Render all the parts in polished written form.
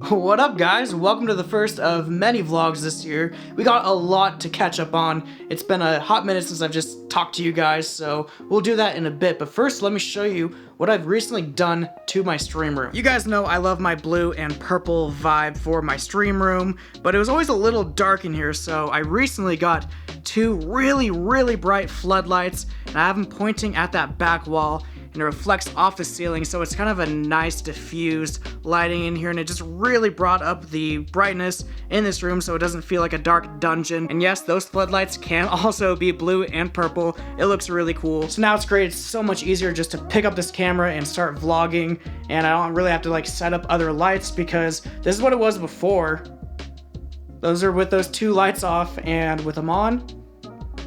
What up, guys? Welcome to the first of many vlogs this year. We got a lot to catch up on. It's been a hot minute since I've just talked to you guys, so we'll do that in a bit. But first, let me show you what I've recently done to my stream room. You guys know I love my blue and purple vibe for my stream room, but it was always a little dark in here, so I recently got two really bright floodlights, and I have them pointing at that back wall, and it reflects off the ceiling, so it's kind of a nice diffused lighting in here, and it just really brought up the brightness in this room so it doesn't feel like a dark dungeon. And yes, those floodlights can also be blue and purple. It looks really cool. So now it's great. It's so much easier just to pick up this camera and start vlogging, and I don't really have to like set up other lights because this is what it was before. Those are with those two lights off, and with them on,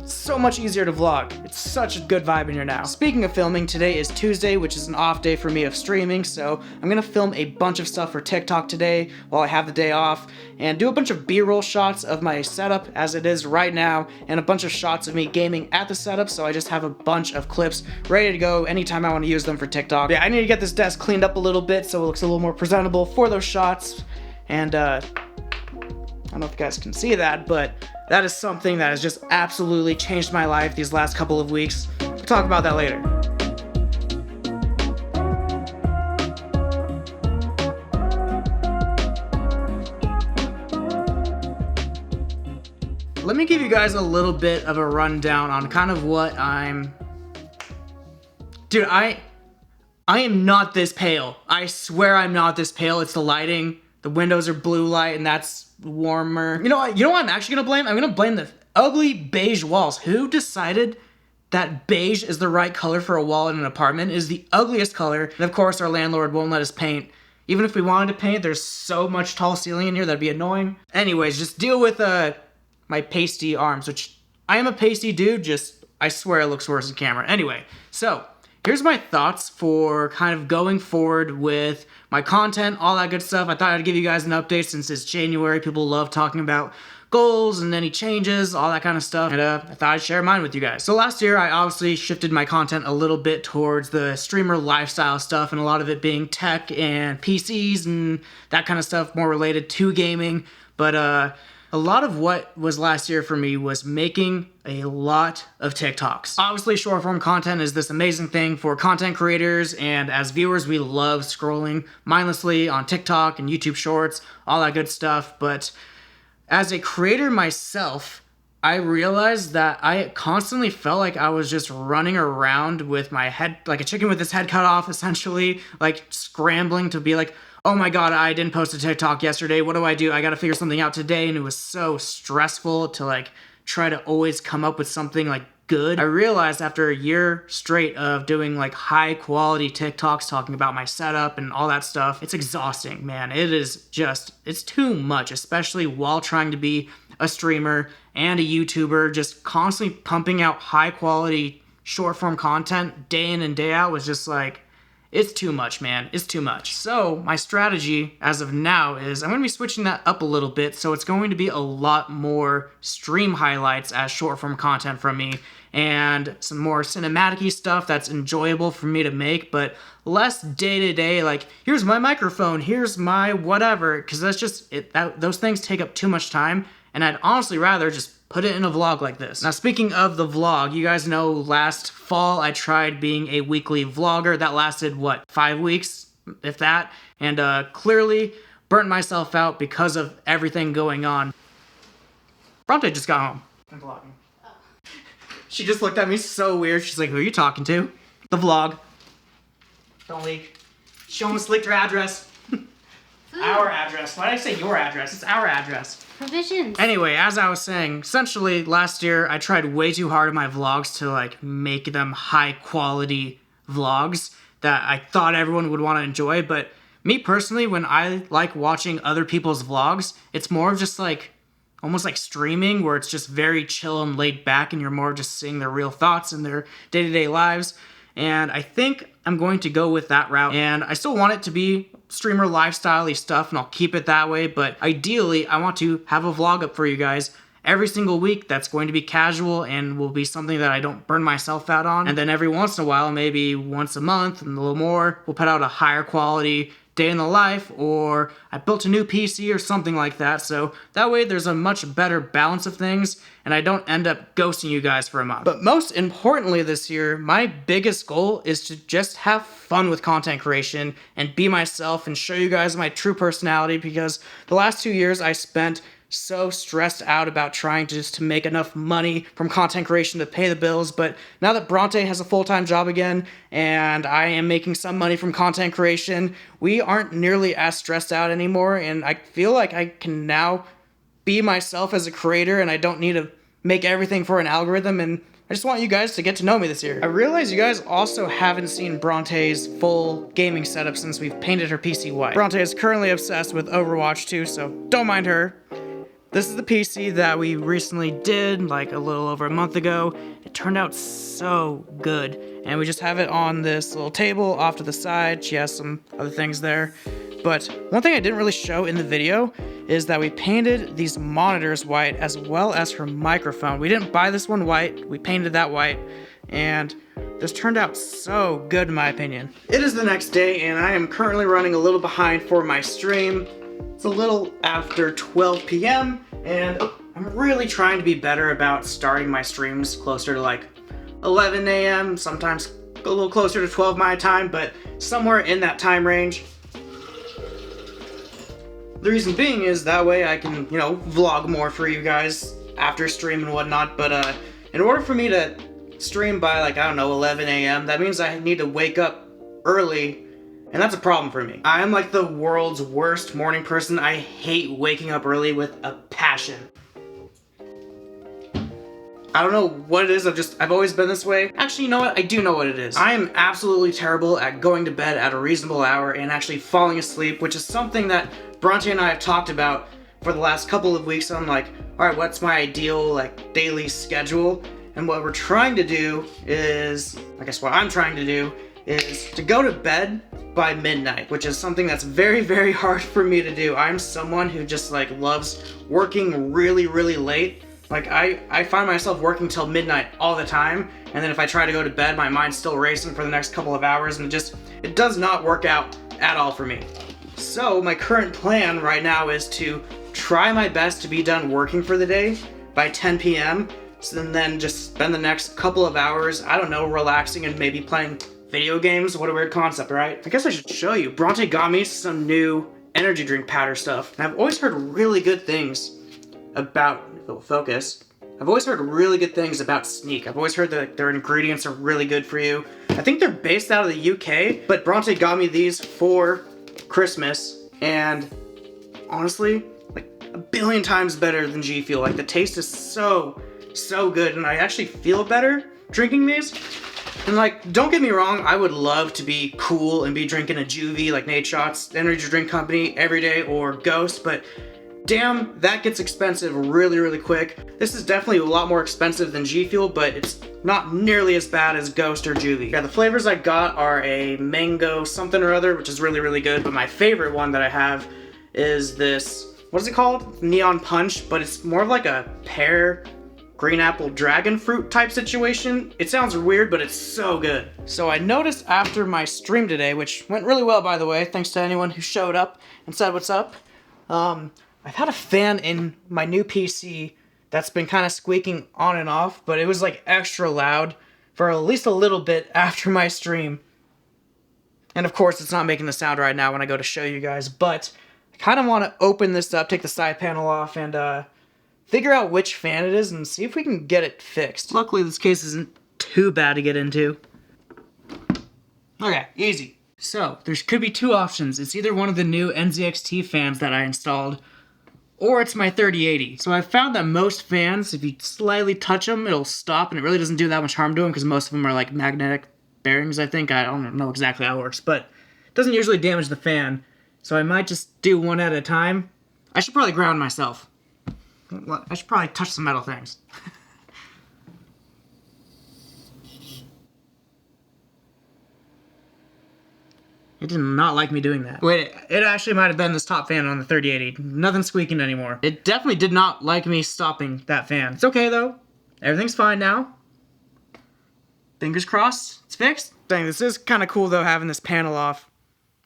so much easier to vlog. It's such a good vibe in here now. Speaking of filming, today is Tuesday, which is an off day for me of streaming, so I'm gonna film a bunch of stuff for TikTok today while I have the day off, and do a bunch of B-roll shots of my setup as it is right now, and a bunch of shots of me gaming at the setup, so I just have a bunch of clips ready to go anytime I want to use them for TikTok. Yeah, I need to get this desk cleaned up a little bit so it looks a little more presentable for those shots, and I don't know if you guys can see that, but that is something that has just absolutely changed my life these last couple of weeks. We'll talk about that later. Let me give you guys a little bit of a rundown on kind of what Dude, I am not this pale. I swear I'm not this pale. It's the lighting. The windows are blue light, and that's warmer. You know what I'm actually gonna blame? I'm gonna blame the ugly beige walls. Who decided that beige is the right color for a wall in an apartment? It is the ugliest color, and of course our landlord won't let us paint. Even if we wanted to paint, there's so much tall ceiling in here that'd be annoying. Anyways, just deal with my pasty arms, which I am a pasty dude, just I swear it looks worse in camera. Anyway, so here's my thoughts for kind of going forward with my content, all that good stuff. I thought I'd give you guys an update since it's January. People love talking about goals and any changes, all that kind of stuff. And I thought I'd share mine with you guys. So last year, I obviously shifted my content a little bit towards the streamer lifestyle stuff, and a lot of it being tech and PCs and that kind of stuff, more related to gaming. But a lot of what was last year for me was making a lot of TikToks. Obviously, short form content is this amazing thing for content creators, and as viewers, we love scrolling mindlessly on TikTok and YouTube Shorts, all that good stuff. But as a creator myself, I realized that I constantly felt like I was just running around with my head, like a chicken with its head cut off, essentially, like scrambling to be like, oh my god, I didn't post a TikTok yesterday, what do? I gotta figure something out today, and it was so stressful to like try to always come up with something like good. I realized after a year straight of doing like high quality TikToks talking about my setup and all that stuff, it's exhausting, man. It's too much, especially while trying to be a streamer and a YouTuber. Just constantly pumping out high quality short form content day in and day out was just like, it's too much, man. It's too much. So my strategy as of now is I'm going to be switching that up a little bit. So it's going to be a lot more stream highlights as short form content from me, and some more cinematic-y stuff that's enjoyable for me to make, but less day-to-day, like, here's my microphone, here's my whatever, because that's just, those things take up too much time, and I'd honestly rather just put it in a vlog like this. Now, speaking of the vlog, you guys know last fall I tried being a weekly vlogger. That lasted, what, 5 weeks, if that? And clearly burnt myself out because of everything going on. Bronte just got home. I'm vlogging. Oh. She just looked at me so weird. She's like, who are you talking to? The vlog. Don't leak. She almost leaked her address. Our address. Why did I say your address? It's our address. Provisions. Anyway, as I was saying, essentially last year I tried way too hard in my vlogs to like make them high quality vlogs that I thought everyone would want to enjoy. But me personally, when I like watching other people's vlogs, it's more of just like almost like streaming, where it's just very chill and laid back, and you're more just seeing their real thoughts and their day-to-day lives. And I think I'm going to go with that route, and I still want it to be streamer lifestyle-y stuff, and I'll keep it that way, but ideally I want to have a vlog up for you guys every single week that's going to be casual and will be something that I don't burn myself out on. And then every once in a while, maybe once a month and a little more, we'll put out a higher quality day in the life, or I built a new PC or something like that. So that way there's a much better balance of things and I don't end up ghosting you guys for a month. But most importantly this year, my biggest goal is to just have fun with content creation and be myself and show you guys my true personality, because the last 2 years I spent so stressed out about trying to make enough money from content creation to pay the bills. But now that Bronte has a full-time job again and I am making some money from content creation, we aren't nearly as stressed out anymore, and I feel like I can now be myself as a creator and I don't need to make everything for an algorithm, and I just want you guys to get to know me this year. I realize you guys also haven't seen Bronte's full gaming setup since we've painted her PC white. Bronte is currently obsessed with Overwatch 2, so don't mind her. This is the PC that we recently did, like a little over a month ago. It turned out so good. And we just have it on this little table off to the side. She has some other things there. But one thing I didn't really show in the video is that we painted these monitors white as well as her microphone. We didn't buy this one white, we painted that white. And this turned out so good in my opinion. It is the next day and I am currently running a little behind for my stream. It's a little after 12 p.m. and I'm really trying to be better about starting my streams closer to like 11 a.m., sometimes a little closer to 12 my time, but somewhere in that time range. The reason being is that way I can, vlog more for you guys after stream and whatnot, but in order for me to stream by like, 11 a.m., that means I need to wake up early. And that's a problem for me. I'm like the world's worst morning person. I hate waking up early with a passion. I don't know what it is, I've always been this way. Actually, you know what? I do know what it is. I am absolutely terrible at going to bed at a reasonable hour and actually falling asleep, which is something that Bronte and I have talked about for the last couple of weeks. I'm like, alright, what's my ideal daily schedule? And what we're trying to do is, what I'm trying to do is to go to bed by midnight, which is something that's very, very hard for me to do. I'm someone who just loves working really, really late. I find myself working till midnight all the time, and then if I try to go to bed, my mind's still racing for the next couple of hours, and it does not work out at all for me. So my current plan right now is to try my best to be done working for the day by 10 p.m. and then just spend the next couple of hours, relaxing and maybe playing video games. What a weird concept, right? I guess I should show you. Bronte got me some new energy drink powder stuff. And I've always heard really good things about, if it will focus, I've always heard really good things about Sneak. I've always heard that their ingredients are really good for you. I think they're based out of the UK, but Bronte got me these for Christmas, and honestly, a billion times better than G Fuel. The taste is so good, and I actually feel better drinking these. And don't get me wrong, I would love to be cool and be drinking a Juvie like Nate Shots energy drink company every day, or Ghost, but damn, that gets expensive really, really quick. This is definitely a lot more expensive than G Fuel, but it's not nearly as bad as Ghost or Juvie. Yeah, the flavors I got are a mango something or other, which is really, really good, but my favorite one that I have is this, what is it called? Neon Punch, but it's more of like a pear, green apple, dragon fruit type situation. It sounds weird, but it's so good. So I noticed after my stream today, which went really well by the way, thanks to anyone who showed up and said what's up, I've had a fan in my new PC that's been kind of squeaking on and off, but it was extra loud for at least a little bit after my stream. And of course it's not making the sound right now when I go to show you guys, but I kind of want to open this up, take the side panel off, and figure out which fan it is and see if we can get it fixed. Luckily this case isn't too bad to get into. Okay, easy. So, there could be two options. It's either one of the new NZXT fans that I installed, or it's my 3080. So I found that most fans, if you slightly touch them, it'll stop, and it really doesn't do that much harm to them, because most of them are magnetic bearings, I think. I don't know exactly how it works, but it doesn't usually damage the fan. So I might just do one at a time. I should probably ground myself. I should probably touch some metal things. It did not like me doing that. Wait, it actually might have been this top fan on the 3080. Nothing's squeaking anymore. It definitely did not like me stopping that fan. It's okay though. Everything's fine now. Fingers crossed, it's fixed. Dang, this is kind of cool though, having this panel off.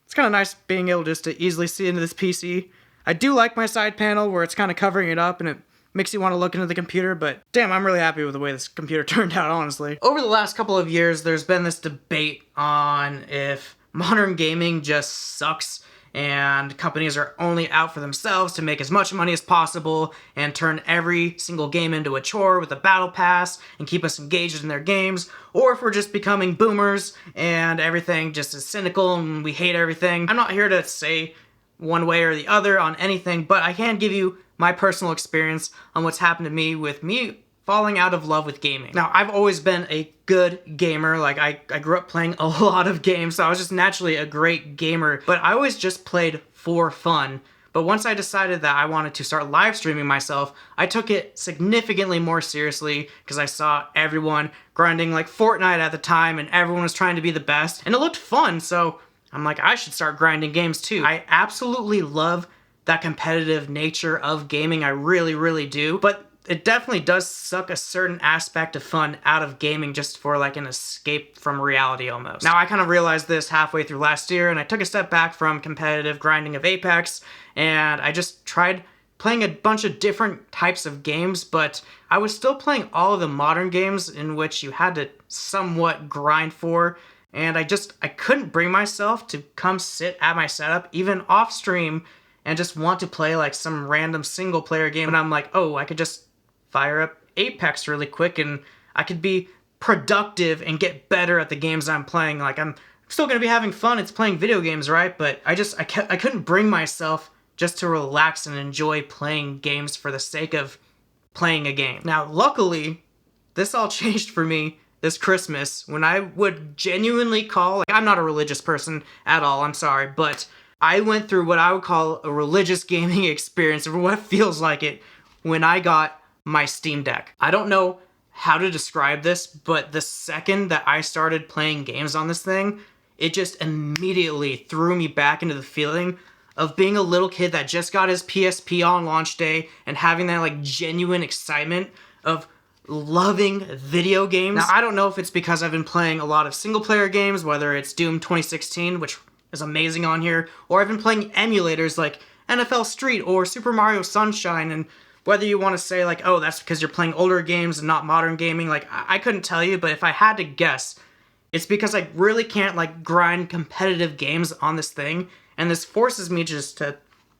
It's kind of nice being able just to easily see into this PC. I do like my side panel where it's kind of covering it up and it makes you want to look into the computer, but damn, I'm really happy with the way this computer turned out, honestly. Over the last couple of years, there's been this debate on if modern gaming just sucks and companies are only out for themselves to make as much money as possible and turn every single game into a chore with a battle pass and keep us engaged in their games, or if we're just becoming boomers and everything just is cynical and we hate everything. I'm not here to say one way or the other on anything, but I can give you my personal experience on what's happened to me with me falling out of love with gaming. Now, I've always been a good gamer. Like, I grew up playing a lot of games, so I was just naturally a great gamer, but I always just played for fun. But once I decided that I wanted to start live streaming myself, I took it significantly more seriously because I saw everyone grinding like Fortnite at the time and everyone was trying to be the best, and it looked fun, so I'm like, I should start grinding games too. I absolutely love that competitive nature of gaming. I really, really do. But it definitely does suck a certain aspect of fun out of gaming just for like an escape from reality almost. Now, I kind of realized this halfway through last year and I took a step back from competitive grinding of Apex and I just tried playing a bunch of different types of games, but I was still playing all of the modern games in which you had to somewhat grind for. And I couldn't bring myself to come sit at my setup, even off stream, and just want to play like some random single player game. And I'm like, oh, I could just fire up Apex really quick and I could be productive and get better at the games I'm playing. Like, I'm still gonna be having fun. It's playing video games, right? But I couldn't bring myself just to relax and enjoy playing games for the sake of playing a game. Now, luckily, this all changed for me this Christmas when I would genuinely call, like, I'm not a religious person at all, I'm sorry, but I went through what I would call a religious gaming experience, or what feels like it, when I got my Steam Deck. I don't know how to describe this, but the second that I started playing games on this thing, it just immediately threw me back into the feeling of being a little kid that just got his PSP on launch day and having that like genuine excitement of loving video games. Now, I don't know if it's because I've been playing a lot of single player games, whether it's Doom 2016, which is amazing on here, or I've been playing emulators like NFL Street or Super Mario Sunshine, and whether you want to say like, oh, that's because you're playing older games and not modern gaming, like, I couldn't tell you, but if I had to guess, it's because I really can't like grind competitive games on this thing, and this forces me just to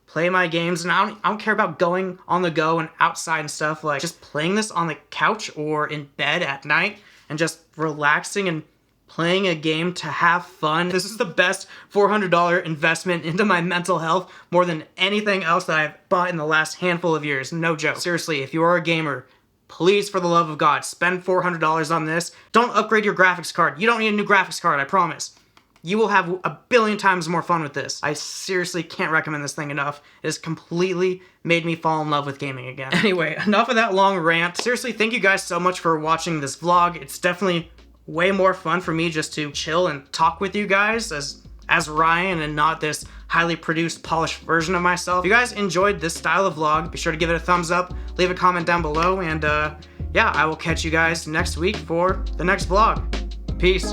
play my games, and I don't care about going on the go and outside and stuff, like just playing this on the couch or in bed at night and just relaxing and playing a game to have fun. This is the best $400 investment into my mental health, more than anything else that I've bought in the last handful of years. No joke. Seriously, if you are a gamer, please, for the love of God, spend $400 on this. Don't upgrade your graphics card. You don't need a new graphics card, I promise. You will have a billion times more fun with this. I seriously can't recommend this thing enough. It has completely made me fall in love with gaming again. Anyway, enough of that long rant. Seriously, thank you guys so much for watching this vlog. It's definitely way more fun for me just to chill and talk with you guys as Ryan and not this highly produced, polished version of myself. If you guys enjoyed this style of vlog, be sure to give it a thumbs up, leave a comment down below, and yeah, I will catch you guys next week for the next vlog. Peace.